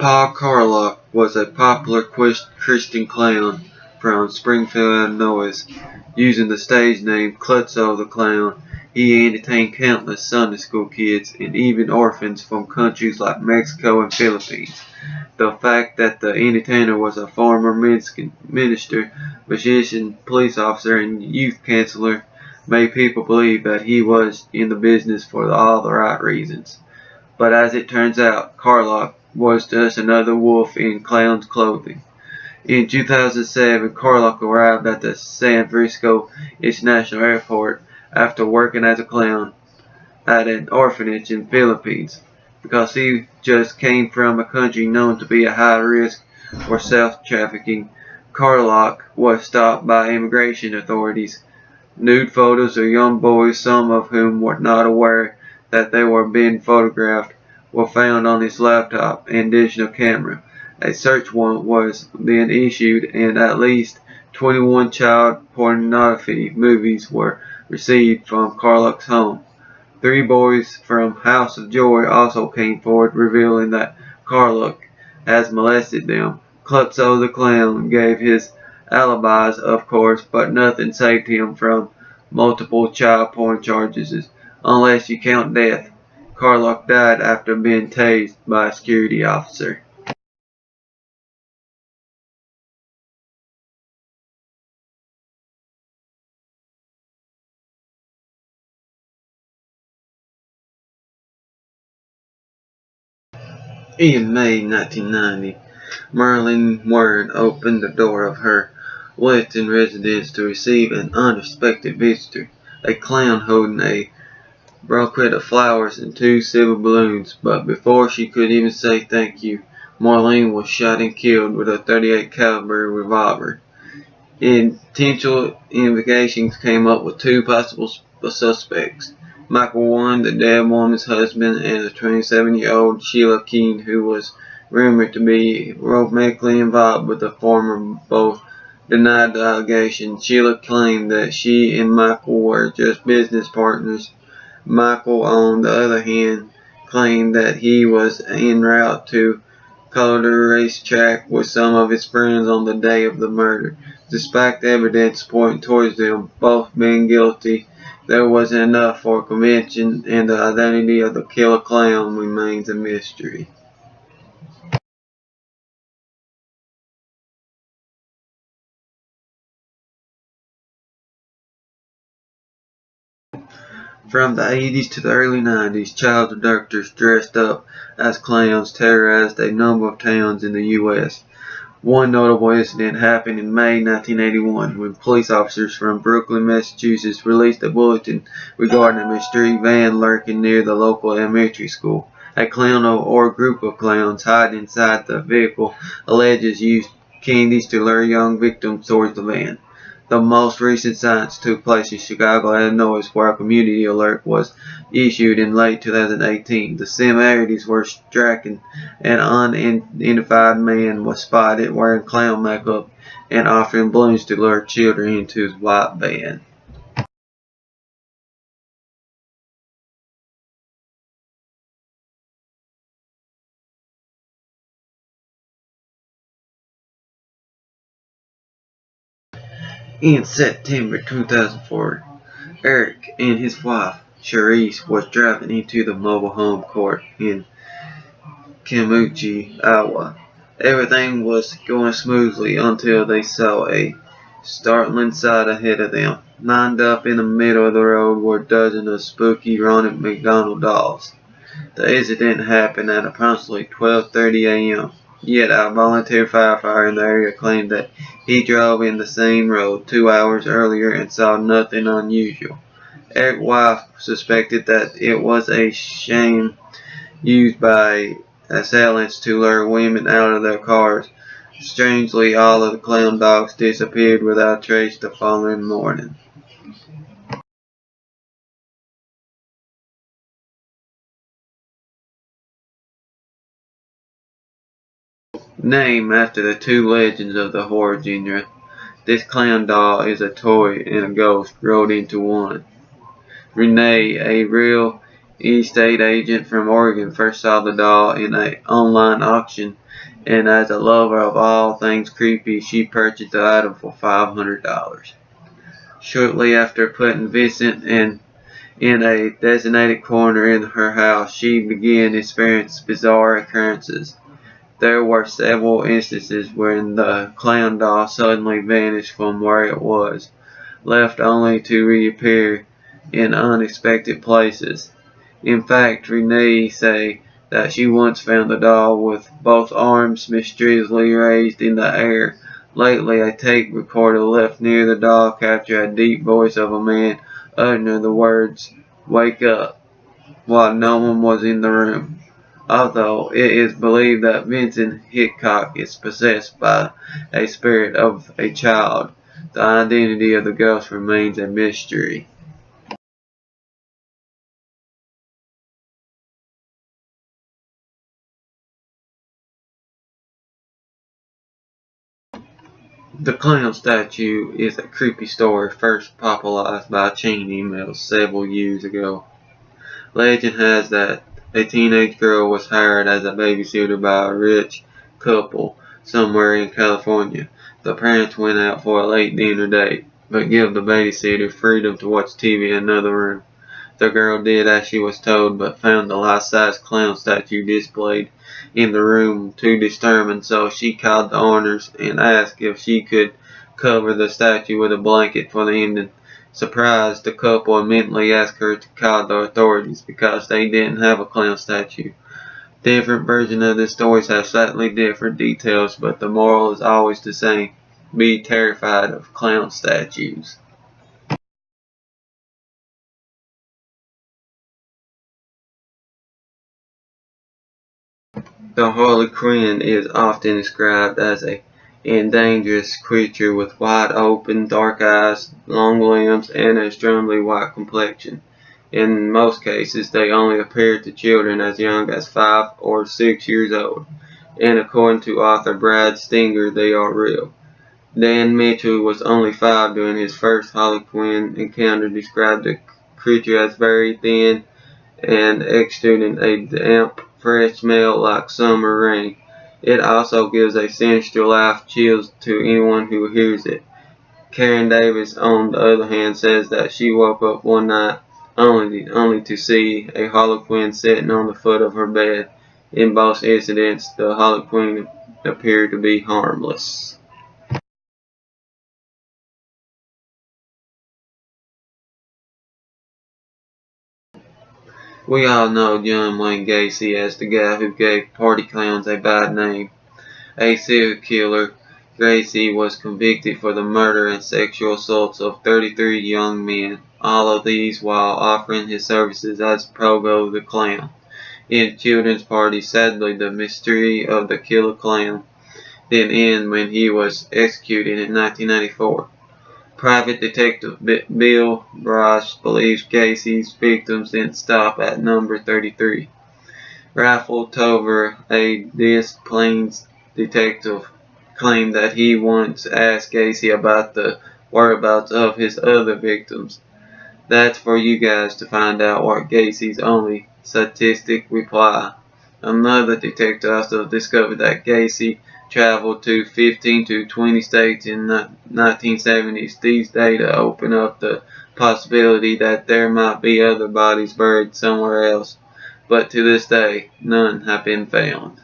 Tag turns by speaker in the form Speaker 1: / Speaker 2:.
Speaker 1: Paul Carlock was a popular Christian clown from Springfield, Illinois. Using the stage name Klutzo the Clown, he entertained countless Sunday school kids and even orphans from countries like Mexico and Philippines. The fact that the entertainer was a former minister, physician, police officer, and youth counselor made people believe that he was in the business for all the right reasons. But as it turns out, Carlock was just another wolf in clown's clothing. In 2007, Carlock arrived at the San Francisco International Airport after working as a clown at an orphanage in the Philippines. Because he just came from a country known to be a high risk for self-trafficking, Carlock was stopped by immigration authorities. Nude photos of young boys, some of whom were not aware that they were being photographed, were found on his laptop and digital camera. A search warrant was then issued and at least 21 child pornography movies were received from Carlock's home. 3 boys from House of Joy also came forward revealing that Carlock has molested them. Klutzo the Clown gave his alibis, of course, but nothing saved him from multiple child porn charges, unless you count death. Carlock died after being tased by a security officer. In May 1990, Marilyn Warren opened the door of her Wilton residence to receive an unexpected visitor, a clown holding a bouquet of flowers and 2 silver balloons. But before she could even say thank you, Marlene was shot and killed with a .38 caliber revolver. Potential investigations came up with 2 possible suspects. Michael Warren, the dead woman's husband, and the 27-year-old Sheila Keene, who was rumored to be romantically involved with the former. Both denied the allegation. Sheila claimed that she and Michael were just business partners. Michael, on the other hand, claimed that he was en route to Calder racetrack with some of his friends on the day of the murder. Despite the evidence pointing towards them both being guilty, there wasn't enough for a conviction, and the identity of the killer clown remains a mystery. From the 80s to the early 90s, child abductors dressed up as clowns terrorized a number of towns in the U.S. One notable incident happened in May 1981 when police officers from Brookline, Massachusetts released a bulletin regarding a mystery van lurking near the local elementary school. A clown or group of clowns hiding inside the vehicle alleges used candies to lure young victims towards the van. The most recent incident took place in Chicago, Illinois, where a community alert was issued in late 2018. The similarities were striking. An unidentified man was spotted wearing clown makeup and offering balloons to lure children into his white van. In September 2004, Eric and his wife, Cherise, was driving into the mobile home court in Kamiuchi, Iowa. Everything was going smoothly until they saw a startling sight ahead of them. Lined up in the middle of the road were dozens of spooky Ronald McDonald dolls. The incident happened at approximately 12:30 a.m. Yet a volunteer firefighter in the area claimed that he drove in the same road 2 hours earlier and saw nothing unusual. Eric's wife suspected that it was a sham used by assailants to lure women out of their cars. Strangely, all of the clown dogs disappeared without trace the following morning. Named after the 2 legends of the horror genre, this clown doll is a toy and a ghost rolled into one. Renee, a real estate agent from Oregon, first saw the doll in an online auction and as a lover of all things creepy, she purchased the item for $500. Shortly after putting Vincent in a designated corner in her house, she began experiencing bizarre occurrences. There were several instances when the clown doll suddenly vanished from where it was, left only to reappear in unexpected places. In fact, Renee said that she once found the doll with both arms mysteriously raised in the air. Lately, a tape recorder left near the doll captured a deep voice of a man uttering the words, "Wake up," while no one was in the room. Although it is believed that Vincent Hickok is possessed by a spirit of a child, the identity of the ghost remains a mystery. The clown statue is a creepy story first popularized by chain emails several years ago. Legend has that a teenage girl was hired as a babysitter by a rich couple somewhere in California. The parents went out for a late dinner date, but give the babysitter freedom to watch TV in another room. The girl did as she was told, but found the life-size clown statue displayed in the room too disturbing, so she called the owners and asked if she could cover the statue with a blanket for the evening. Surprised, the couple immediately asked her to call the authorities because they didn't have a clown statue. Different versions of the stories have slightly different details, but the moral is always the same. Be terrified of clown statues. The harlequin is often described as a dangerous creature with wide open, dark eyes, long limbs, and a extremely white complexion. In most cases, they only appear to children as young as 5 or 6 years old, and according to author Brad Stinger, they are real. Dan Mitchell was only 5 during his first harlequin encounter, described the creature as very thin and exuding a damp, fresh smell like summer rain. It also gives a sinister laugh chills to anyone who hears it. Karen Davis, on the other hand, says that she woke up one night only to see a harlequin sitting on the foot of her bed. In both incidents, the harlequin appeared to be harmless. We all know John Wayne Gacy as the guy who gave party clowns a bad name. A serial killer, Gacy was convicted for the murder and sexual assaults of 33 young men, all of these while offering his services as Pogo the Clown in children's parties. Sadly, the mystery of the killer clown didn't end when he was executed in 1994. Private Detective Bill Brush believes Gacy's victims didn't stop at number 33. Ralph Tover, a Des Plaines detective, claimed that he once asked Gacy about the whereabouts of his other victims. That's for you guys to find out, was Gacy's only statistic reply. Another detective also discovered that Gacy traveled to 15 to 20 states in the 1970s. These data open up the possibility that there might be other bodies buried somewhere else, but to this day, none have been found.